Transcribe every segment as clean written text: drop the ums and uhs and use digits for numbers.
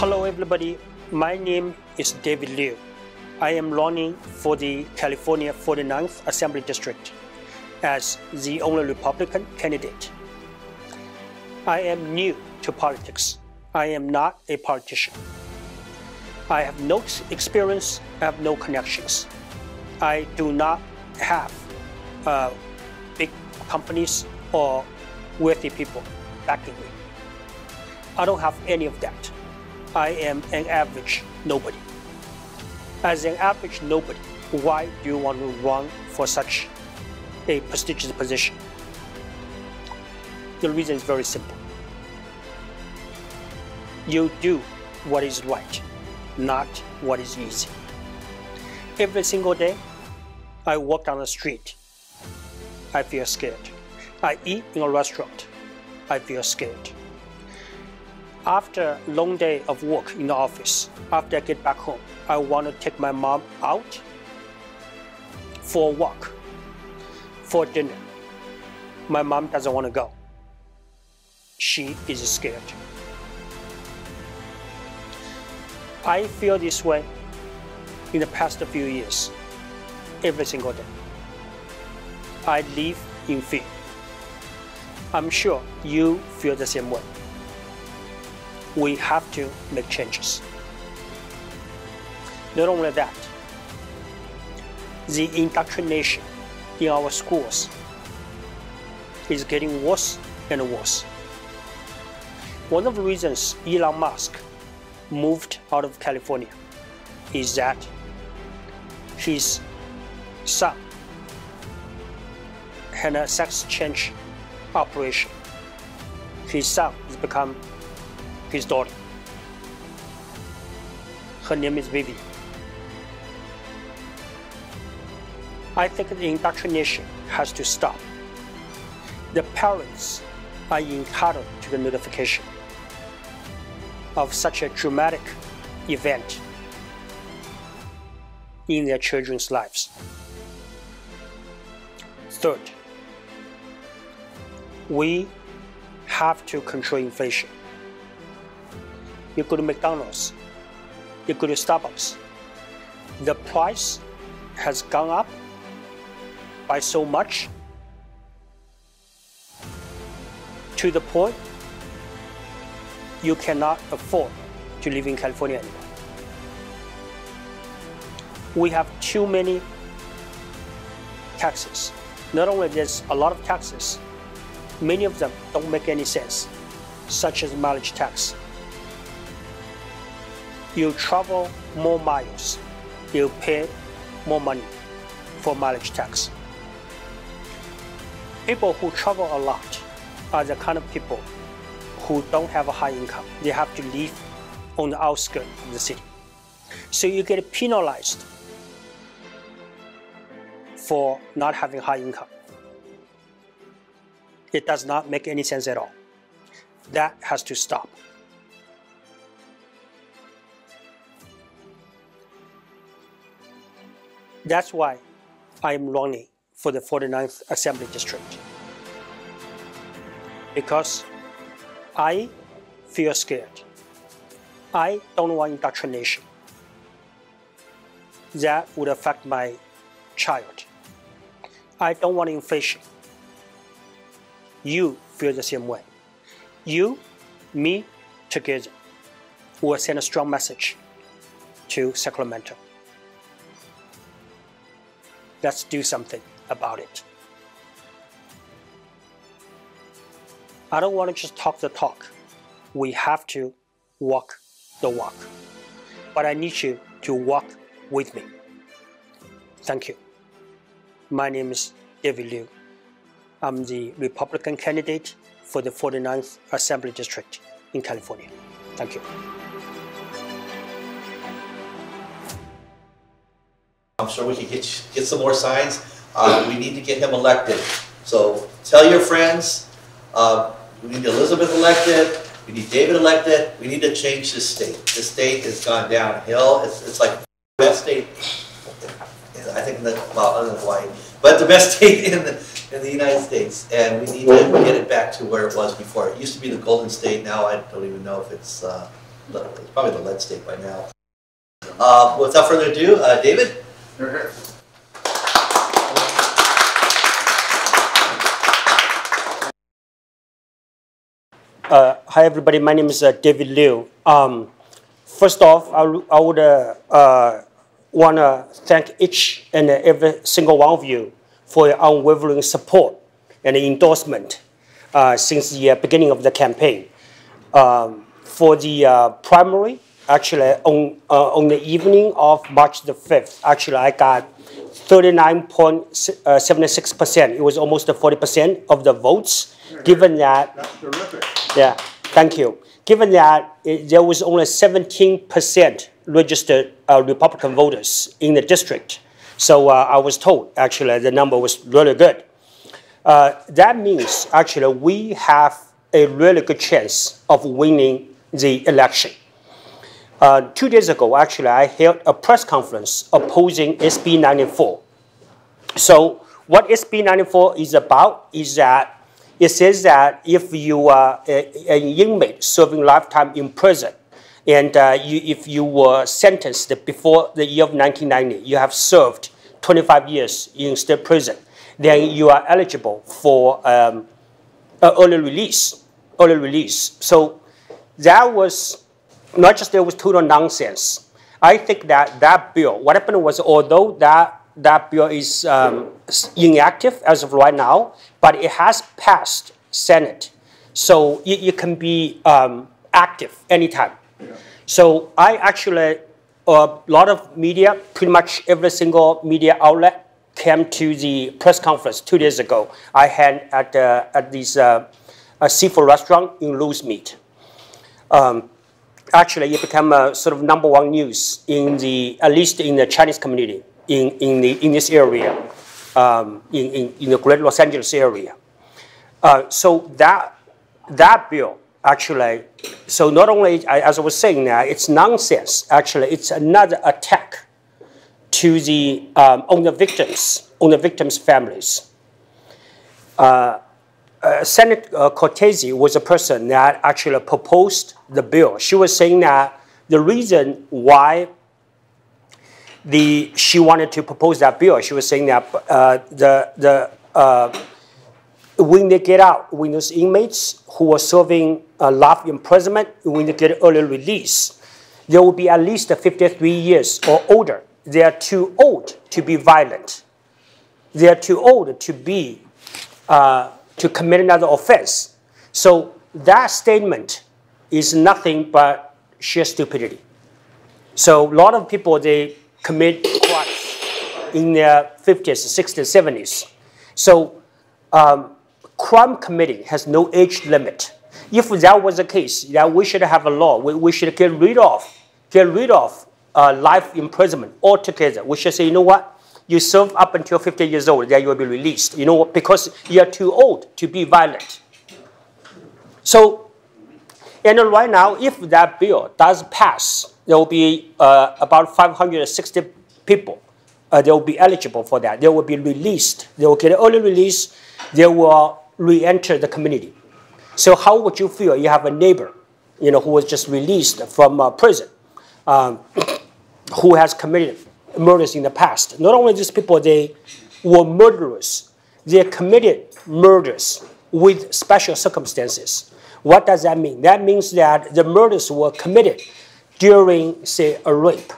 Hello everybody, my name is David Liu. I am running for the California 49th Assembly District as the only Republican candidate. I am new to politics. I am not a politician. I have no experience, I have no connections. I do not have big companies or wealthy people backing me. I don't have any of that. I am an average nobody. As an average nobody, why do you want to run for such a prestigious position? The reason is very simple. You do what is right, not what is easy. Every single day, I walk down the street, I feel scared. I eat in a restaurant, I feel scared. After a long day of work in the office, after I get back home, I want to take my mom out for a walk, for dinner. My mom doesn't want to go. She is scared. I feel this way in the past few years, every single day. I live in fear. I'm sure you feel the same way. We have to make changes. Not only that, the indoctrination in our schools is getting worse and worse. One of the reasons Elon Musk moved out of California is that his son had a sex change operation. His son has become his daughter. Her name is Vivi. I think the indoctrination has to stop. The parents are entitled to the notification of such a dramatic event in their children's lives. Third, we have to control inflation. You go to McDonald's, you go to Starbucks, the price has gone up by so much to the point you cannot afford to live in California anymore. We have too many taxes. Not only there's a lot of taxes, many of them don't make any sense, such as mileage tax. You travel more miles, you pay more money for mileage tax. People who travel a lot are the kind of people who don't have a high income. They have to live on the outskirts of the city. So you get penalized for not having high income. It does not make any sense at all. That has to stop. That's why I am running for the 49th Assembly District. Because I feel scared. I don't want indoctrination. That would affect my child. I don't want inflation. You feel the same way. You, me, together will send a strong message to Sacramento. Let's do something about it. I don't want to just talk the talk. We have to walk the walk. But I need you to walk with me. Thank you. My name is David Liu. I'm the Republican candidate for the 49th Assembly District in California. Thank you. I'm sure we can get some more signs. We need to get him elected. So tell your friends, we need Elizabeth elected, we need David elected, we need to change this state. This state has gone downhill. It's like the best state, I think, well, other than Hawaii, but the best state in the United States. And we need to get it back to where it was before. It used to be the Golden State. Now I don't even know if it's It's probably the lead state by now. Without further ado, David? Here. Hi everybody, my name is David Liu. First off, I would want to thank each and every single one of you for your unwavering support and endorsement since the beginning of the campaign. For the primary, actually on the evening of March the 5th, actually I got 39.76%. It was almost 40% of the votes. Given that, that's terrific. Yeah, thank you. Given that there was only 17% registered Republican voters in the district, so I was told actually the number was really good. That means actually we have a really good chance of winning the election. 2 days ago, actually, I held a press conference opposing SB 94. So what SB 94 is about is that it says that if you are an inmate serving lifetime in prison, and if you were sentenced before the year of 1990, you have served 25 years in state prison, then you are eligible for early release. So that was not just there was total nonsense. I think that bill, what happened was, although that bill is inactive as of right now, but it has passed Senate, so it can be active anytime. Yeah. So I actually, a lot of media, pretty much every single media outlet came to the press conference 2 days ago. I had at this seafood restaurant in Lou's Meat. Actually, it became a sort of #1 news in at least in the Chinese community in this area, in the Greater Los Angeles area. So that bill actually, so not only as I was saying now, it's nonsense. Actually, it's another attack to the on the victims' families. Senator Cortese was a person that actually proposed the bill. She was saying that the reason why she wanted to propose that bill, she was saying that when they get out, when those inmates who are serving life imprisonment, when they get early release, they will be at least 53 years or older. They are too old to be violent. They are too old to be to commit another offense. So that statement is nothing but sheer stupidity. So a lot of people, they commit crimes in their 50s, 60s, 70s. So crime committing has no age limit. If that was the case, that we should have a law. We should get rid of life imprisonment altogether. We should say, you know what? You serve up until 50 years old, then you will be released. You know what? Because you are too old to be violent. So, and right now, if that bill does pass, there will be about 560 people. They will be eligible for that. They will be released. They will get early release. They will re-enter the community. So how would you feel? You have a neighbor, who was just released from prison, who has committed murders in the past. Not only these people, they were murderers. They committed murders with special circumstances. What does that mean? That means that the murders were committed during, say, a rape,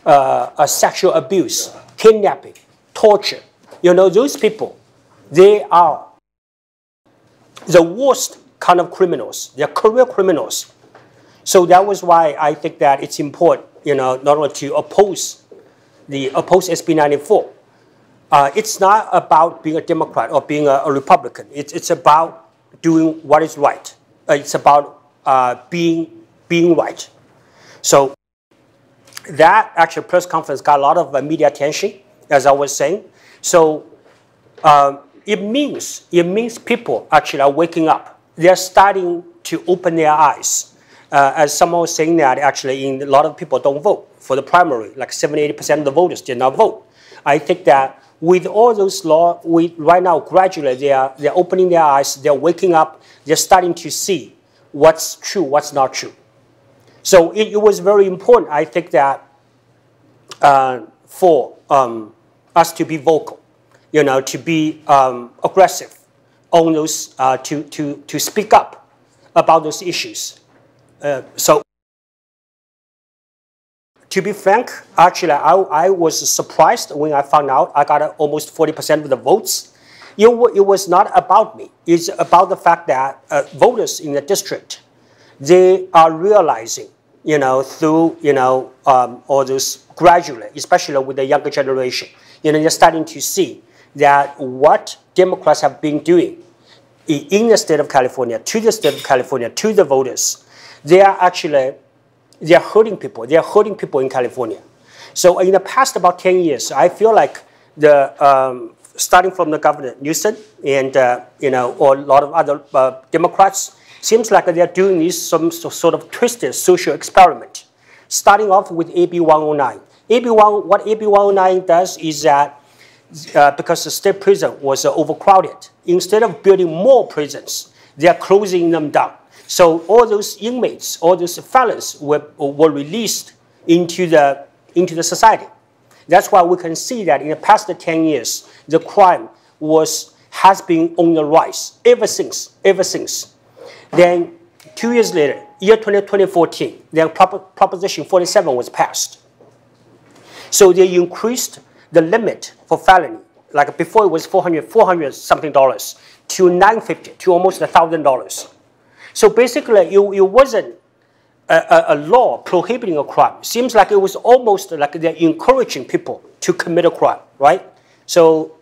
a sexual abuse, kidnapping, torture. Those people, they are the worst kind of criminals. They're career criminals. So that was why I think that it's important, not only to oppose SB 94. It's not about being a Democrat or being a Republican. It's about doing what is right. It's about being right. So that actual press conference got a lot of media attention, as I was saying. So it means people actually are waking up. They're starting to open their eyes. As someone was saying that actually a lot of people don't vote for the primary, like 70-80% of the voters did not vote. I think that with all those laws, right now gradually they're opening their eyes, they're waking up, they're starting to see what's true, what's not true. So it was very important, I think, that for us to be vocal, to be aggressive on those, to speak up about those issues. So to be frank, actually, I was surprised when I found out I got almost 40% of the votes. It was not about me. It's about the fact that voters in the district, they are realizing, through, all those gradually, especially with the younger generation, they're starting to see that what Democrats have been doing in the state of California, to the state of California, to the voters, they're hurting people. They're hurting people in California. So in the past about 10 years, I feel like starting from the Governor Newsom and, or a lot of other Democrats, seems like they're doing this some sort of twisted social experiment. Starting off with AB 109. What AB 109 does is that because the state prison was overcrowded, instead of building more prisons, they are closing them down. So all those inmates, all those felons were released into the society. That's why we can see that in the past 10 years, the crime has been on the rise ever since. Then 2 years later, year 2014, then Proposition 47 was passed. So they increased the limit for felony. Like before it was $400 something dollars to $950, to almost $1,000. So basically, it wasn't a law prohibiting a crime. It seems like it was almost like they're encouraging people to commit a crime, right? So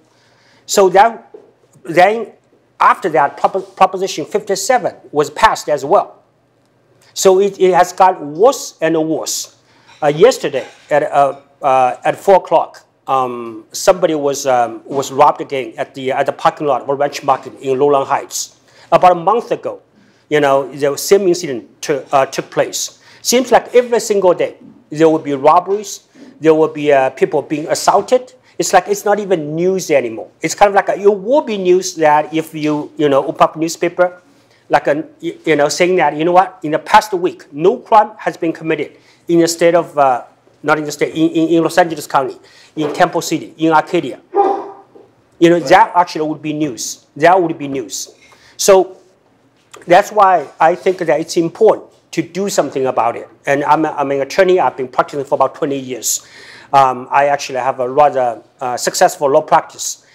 then after that, Proposition 57 was passed as well. So it has gotten worse and worse. Yesterday at 4 o'clock, somebody was robbed again at the parking lot of a ranch market in Lowland Heights. About a month ago, the same incident took place. Seems like every single day there will be robberies, there will be people being assaulted. It's like it's not even news anymore. It's kind of like it will be news that if you open up a newspaper, like saying that in the past week no crime has been committed in the state of not in the state in Los Angeles County, in Temple City, in Arcadia. That actually would be news. That would be news. So that's why I think that it's important to do something about it. And I'm an attorney. I've been practicing for about 20 years. I actually have a rather successful law practice.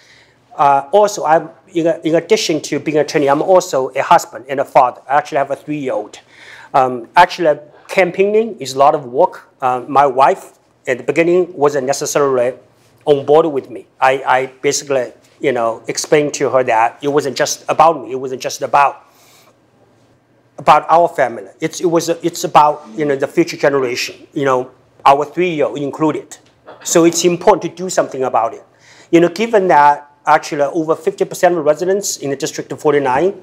Also, in addition to being an attorney, I'm also a husband and a father. I actually have a 3-year-old. Actually, campaigning is a lot of work. My wife, at the beginning, wasn't necessarily on board with me. I basically, explained to her that it wasn't just about me. It wasn't just about our family. It's about the future generation. Our 3-year-old included. So it's important to do something about it. Given that actually over 50% of residents in the District of 49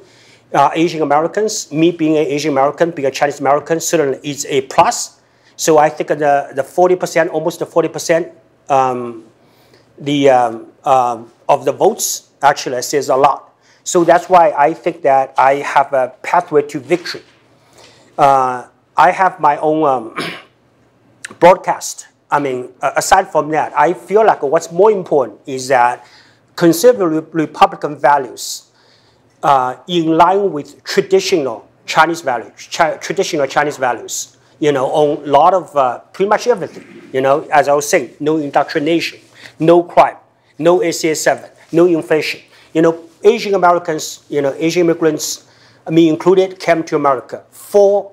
are Asian Americans, me being an Asian American, being a Chinese American, certainly is a plus. So I think the 40%, almost the 40%, of the votes actually says a lot. So that's why I think that I have a pathway to victory. I have my own broadcast. Aside from that, I feel like what's more important is that conservative Republican values in line with traditional Chinese values, on a lot of pretty much everything. As I was saying, no indoctrination, no crime, no ACA 7, no inflation. Asian Americans, Asian immigrants, me included, came to America for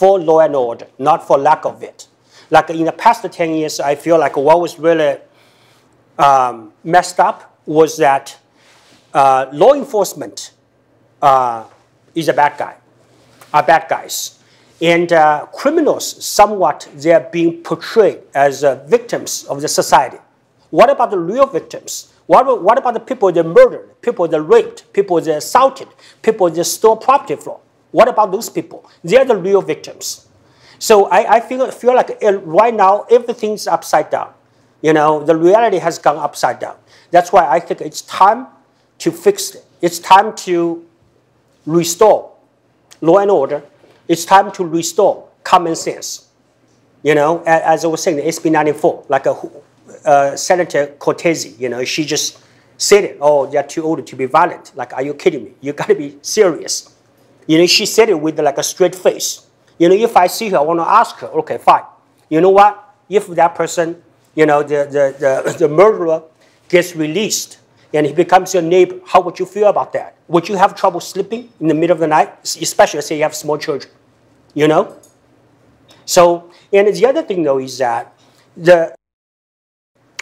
law and order, not for lack of it. Like in the past 10 years, I feel like what was really messed up was that law enforcement is a bad guy, are bad guys. And criminals, somewhat, they're being portrayed as victims of the society. What about the real victims? What about the people that murdered, people that raped, people that assaulted, people that stole property from? What about those people? They're the real victims. So I feel like right now everything's upside down. The reality has gone upside down. That's why I think it's time to fix it. It's time to restore law and order. It's time to restore common sense. You know, as I was saying, the SB 94, like Senator Cortese, you know, she just said it. Oh, they're too old to be violent. Like, are you kidding me? You got to be serious. You know, she said it with like a straight face. You know, if I see her, I want to ask her, okay, fine. You know what? If that person, you know, the murderer gets released and he becomes your neighbor, how would you feel about that? Would you have trouble sleeping in the middle of the night? Especially, say you have small children, you know? So, and the other thing, though, is that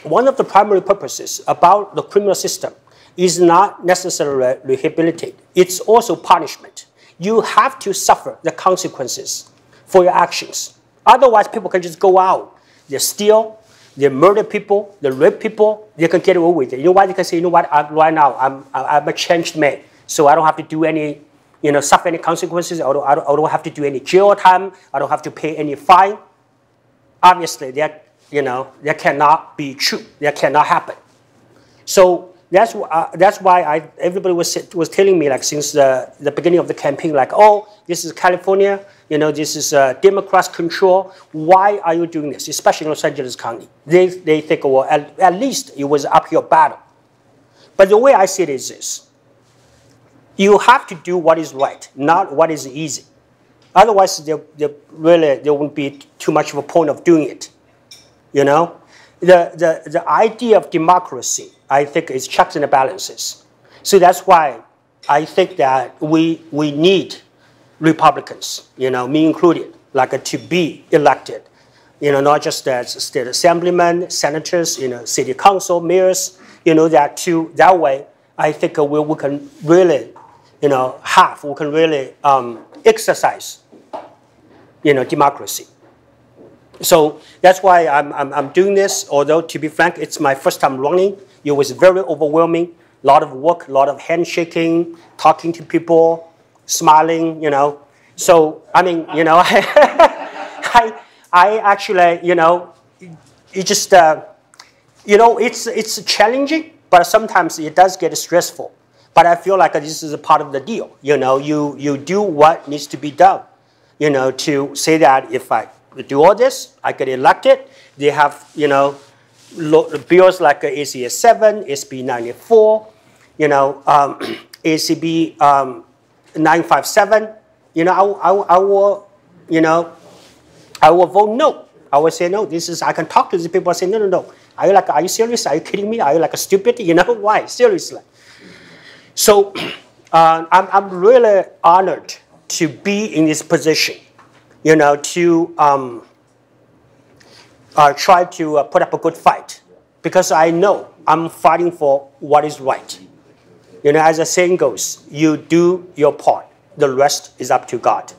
one of the primary purposes about the criminal system is not necessarily rehabilitate. It's also punishment. You have to suffer the consequences for your actions. Otherwise, people can just go out. They steal, they murder people, they rape people, they can get away with it. You know why? They can say, you know what, right now, I'm a changed man, so I don't have to do any, you know, suffer any consequences. I don't have to do any jail time. I don't have to pay any fine. Obviously, that, you know, that cannot be true. That cannot happen. So that's why everybody was telling me, like, since the beginning of the campaign, like, oh, this is California, you know, this is Democrats' control. Why are you doing this? Especially in Los Angeles County. They think, well, at least it was an uphill battle. But the way I see it is this. You have to do what is right, not what is easy. Otherwise, there won't be too much of a point of doing it. You know? The idea of democracy, I think, is checks and balances. So that's why I think that we need Republicans, you know, me included, like to be elected. You know, not just as state assemblymen, senators, you know, city council, mayors, you know, that way, I think we can really, you know, we can really exercise, you know, democracy. So that's why I'm doing this. Although, to be frank, it's my first time running. It was very overwhelming. A lot of work, a lot of handshaking, talking to people, smiling, you know. So, I mean, you know, I actually, you know, it just, you know, it's challenging, but sometimes it does get stressful. But I feel like this is a part of the deal. You know, you do what needs to be done, you know, to say that if I do all this, I get elected. They have, you know, bills like ACS 7, SB 94, you know, ACB 957. You know, I will, you know, I will vote no. I will say no. I can talk to these people and say, no. Are you serious? Are you kidding me? Are you like a stupid? You know, why? Seriously. So I'm really honored to be in this position, you know, to try to put up a good fight, because I know I'm fighting for what is right. You know, as the saying goes, you do your part, the rest is up to God.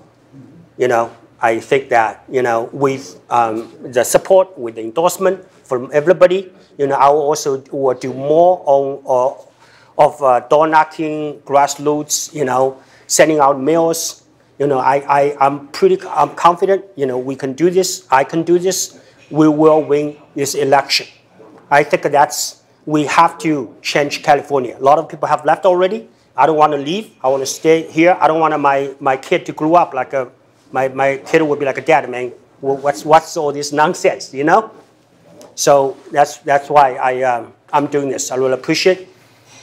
You know, I think that, you know, with the support, with the endorsement from everybody, you know, I will also do more of door knocking, grassroots, you know, sending out mails. You know, I'm confident, you know, we can do this, I can do this, we will win this election. I think we have to change California. A lot of people have left already. I don't want to leave, I want to stay here. I don't want my kid to grow up like my kid would be like a dad, man, what's all this nonsense, you know? So that's why I'm doing this. I really appreciate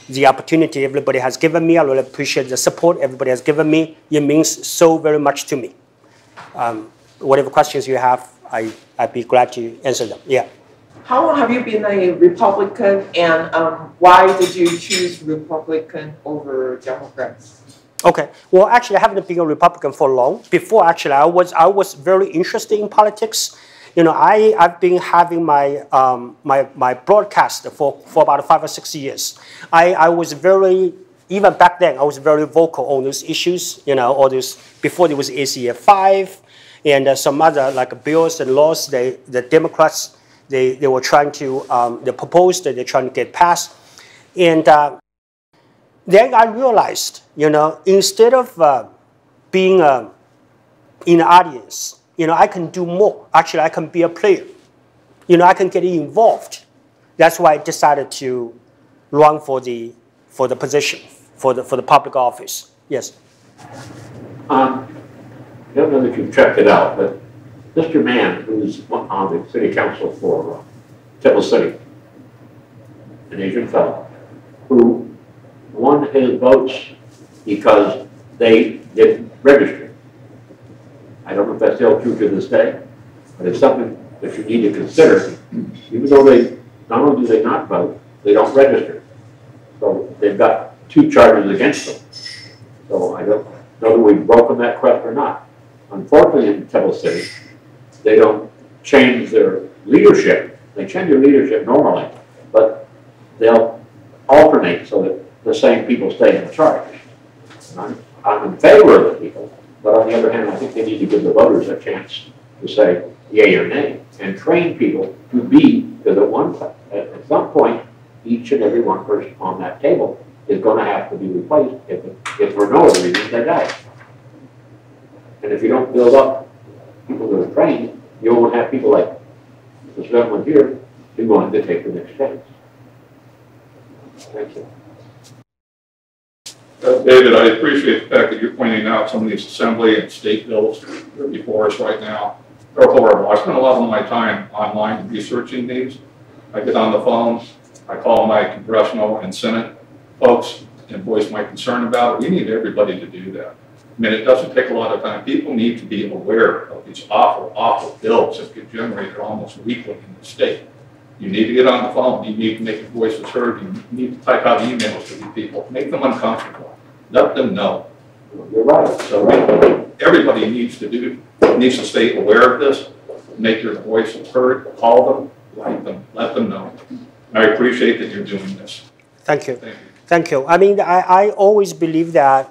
the opportunity everybody has given me. I really appreciate the support everybody has given me. It means so very much to me. Whatever questions you have, I'd be glad to answer them. Yeah. How long have you been a Republican, and why did you choose Republican over Democrats? Okay. Well, actually, I haven't been a Republican for long. Before, actually, I was very interested in politics. You know, I've been having my my broadcast for about 5 or 6 years. I was even back then, I was very vocal on those issues. You know, all those, before there was ACF 5 and some other like bills and laws. The Democrats they were trying to they proposed that they're trying to get passed, and then I realized, you know, instead of being in the audience, you know, I can do more. Actually, I can be a player. You know, I can get involved. That's why I decided to run for the position, for the public office. Yes. I don't know if you've checked it out, but Mr. Mann, who's on the city council for Temple City, an Asian fellow, who won his votes because they didn't register. I don't know if that's still true to this day, but it's something that you need to consider. Even though they, not only do they not vote, they don't register. So they've got 2 charges against them. So I don't know that we've broken that question or not. Unfortunately, in Temple City, they don't change their leadership. They change their leadership normally, but they'll alternate so that the same people stay in charge. And I'm in favor of the people, but on the other hand, I think they need to give the voters a chance to say yay or nay and train people to be, because at some point, each and every one person on that table is going to have to be replaced if for no other reason they die. And if you don't build up people that are trained, you won't have people like this gentleman here who want to take the next chance. Thank you. David, I appreciate the fact that you're pointing out some of these assembly and state bills that are before us right now. They're horrible. I spend a lot of my time online researching these. I get on the phone, I call my congressional and Senate folks and voice my concern about it. We need everybody to do that. I mean, it doesn't take a lot of time. People need to be aware of these awful, awful bills that get generated almost weekly in the state. You need to get on the phone. You need to make your voices heard. You need to type out emails to these people. Make them uncomfortable. Let them know. You're right. So everybody needs to stay aware of this, make your voice heard, call them, write them, let them know. I appreciate that you're doing this. Thank you. Thank you. Thank you. I mean, I always believe that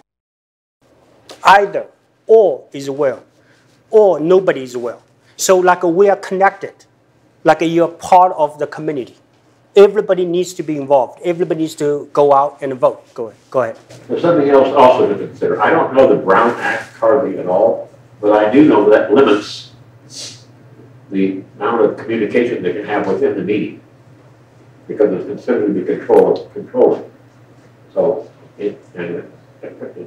either all is well or nobody is well. So like we are connected, like you're part of the community. Everybody needs to be involved. Everybody needs to go out and vote. Go ahead. There's something else also to consider. I don't know the Brown Act hardly at all, but I do know that limits the amount of communication they can have within the meeting because it's considered to be controlling. So it's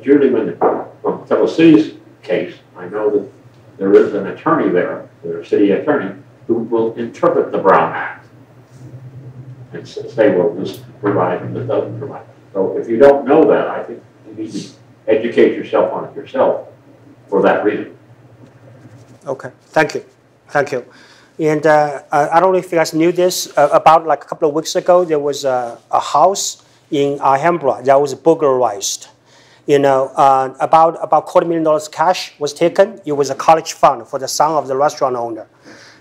usually when, from Temple City's case, I know that there is an attorney there, their city attorney, who will interpret the Brown Act and say, well, this provides and this doesn't provide. So if you don't know that, I think you need to educate yourself on it yourself for that reason. Okay, thank you. Thank you. And I don't know if you guys knew this, about like a couple of weeks ago, there was a house in Alhambra that was burglarized. You know, about $250,000 cash was taken. It was a college fund for the son of the restaurant owner.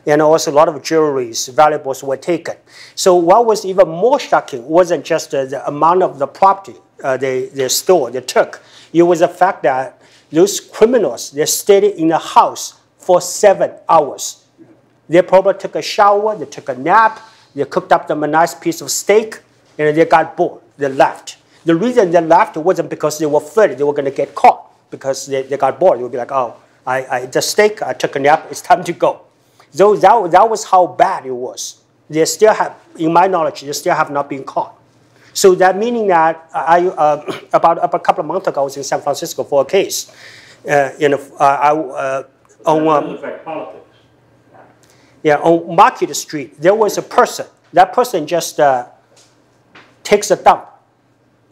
And also a lot of jewelries, valuables were taken. So what was even more shocking wasn't just the amount of the property they stole, they took. It was the fact that those criminals, they stayed in the house for 7 hours. They probably took a shower, they took a nap, they cooked up them a nice piece of steak, and they got bored, they left. The reason they left wasn't because they were afraid they were going to get caught, because they got bored. They would be like, oh, I ate the steak, I took a nap, it's time to go. So that was how bad it was. They still have, in my knowledge, they still have not been caught. So that meaning that about a couple of months ago, I was in San Francisco for a case. On Market Street, there was a person. That person just takes a dump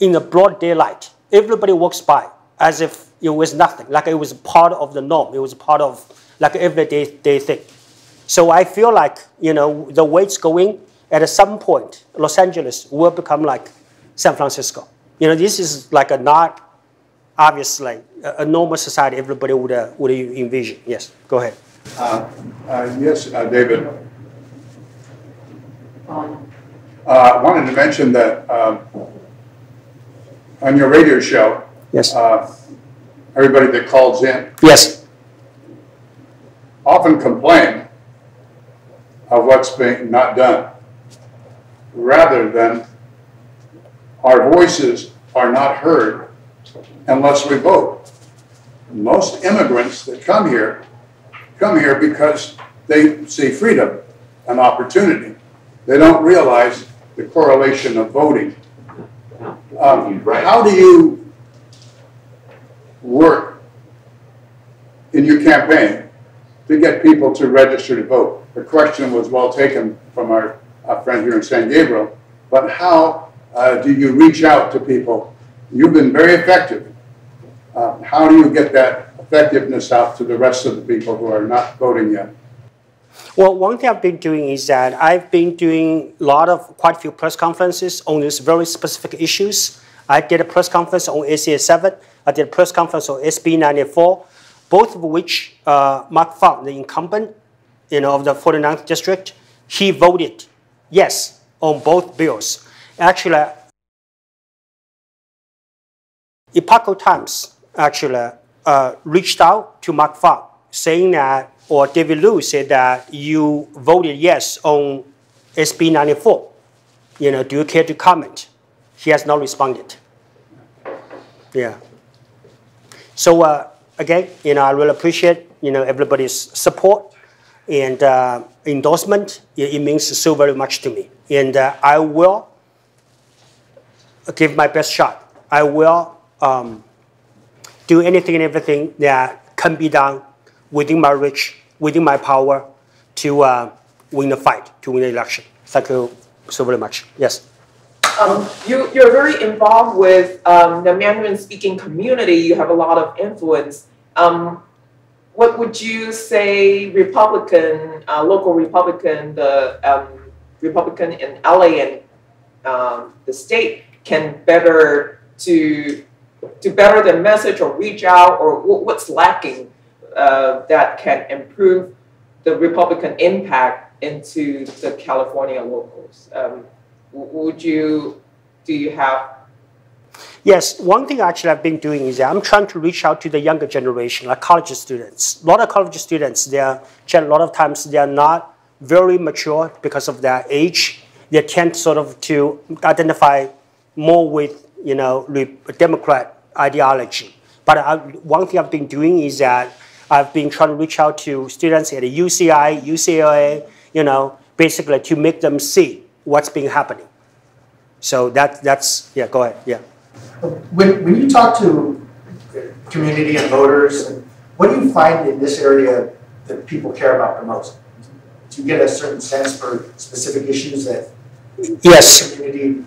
in the broad daylight. Everybody walks by as if it was nothing, like it was part of the norm. It was part of like everyday thing. So I feel like, you know, the way it's going, at some point, Los Angeles will become like San Francisco. You know, this is like not obviously a normal society everybody would envision. Yes, go ahead. Yes, David. I wanted to mention that on your radio show, yes, everybody that calls in, yes, often complain of what's being not done, rather than our voices are not heard unless we vote. Most immigrants that come here because they see freedom and opportunity. They don't realize the correlation of voting. How do you work in your campaign to get people to register to vote. The question was well taken from our friend here in San Gabriel, but how do you reach out to people? You've been very effective. How do you get that effectiveness out to the rest of the people who are not voting yet? Well, one thing I've been doing is that I've been doing quite a few press conferences on these very specific issues. I did a press conference on ACA 7. I did a press conference on SB 94, both of which Mark Fong, the incumbent, of the 49th district, he voted yes on both bills. Actually, Epoch Times actually reached out to Mark Fong saying that, or David Liu said that you voted yes on SB 94. Do you care to comment? He has not responded. Yeah. So again, I really appreciate everybody's support and endorsement. It means so very much to me, and I will give my best shot. I will do anything and everything that can be done within my reach, within my power, to win the fight, to win the election. Thank you so very much. Yes. You're very involved with the Mandarin-speaking community. You have a lot of influence. What would you say Republican, local Republican, the Republican in LA and the state can better to better the message or reach out, or what's lacking that can improve the Republican impact into the California locals? Do you have? Yes, one thing actually I've been doing is that I'm trying to reach out to the younger generation, like college students. A lot of college students, a lot of times they are not very mature because of their age. They tend sort of to identify more with, Democrat ideology. But one thing I've been doing is that I've been trying to reach out to students at UCI, UCLA, basically to make them see what's been happening. So that's yeah, go ahead, yeah. When you talk to community and voters, what do you find in this area that people care about the most? Do you get a certain sense for specific issues that yes. the community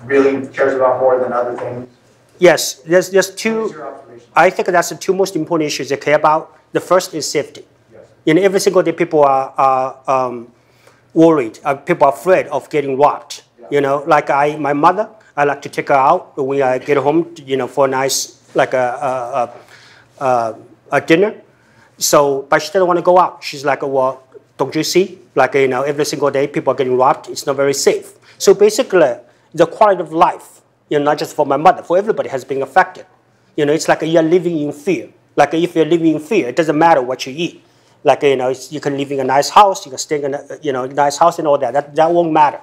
really cares about more than other things? Yes, there's two. I think that's the two most important issues they care about. The first is safety. Yes. Every single day people are worried. People are afraid of getting robbed. Yeah. Like my mother, I like to take her out when I get home, for a nice, like a dinner. So, but she doesn't want to go out. She's like, well, don't you see? Like, every single day people are getting robbed. It's not very safe. So basically, the quality of life, not just for my mother, for everybody has been affected. It's like you're living in fear. Like if you're living in fear, it doesn't matter what you eat. Like, you can live in a nice house, you can stay in a, nice house and all that. That won't matter,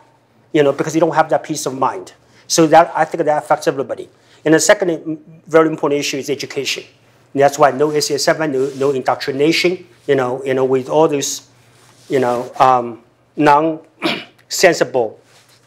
because you don't have that peace of mind. So I think that affects everybody. And the second very important issue is education. And that's why no ACA 7, no indoctrination, with all these, non-sensible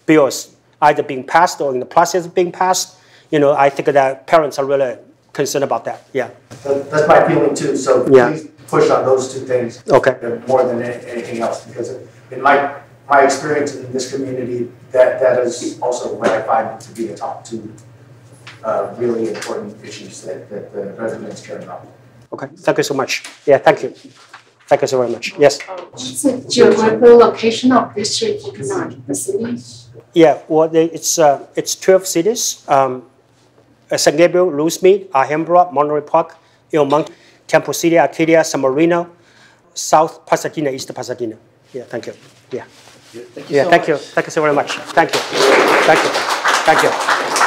bills either being passed or in the process of being passed. I think that parents are really concerned about that. Yeah. That's my feeling too. So please push on those two things. Okay. More than anything else, because in my experience in this community, that is also what I find to be the top two really important issues that the residents care about. Okay. Thank you so much. Yeah. Thank you. Thank you so very much. Yes. What's the geographical location of District 9, the cities? Yeah, well, it's 12 cities. San Gabriel, Louismead, Alhambra, Monterey Park, El Monte, Temple City, Arcadia, San Marino, South Pasadena, East Pasadena. Yeah, thank you. Yeah. Thank you so much. Thank you. Thank you so very much. Thank you. Thank you. Thank you.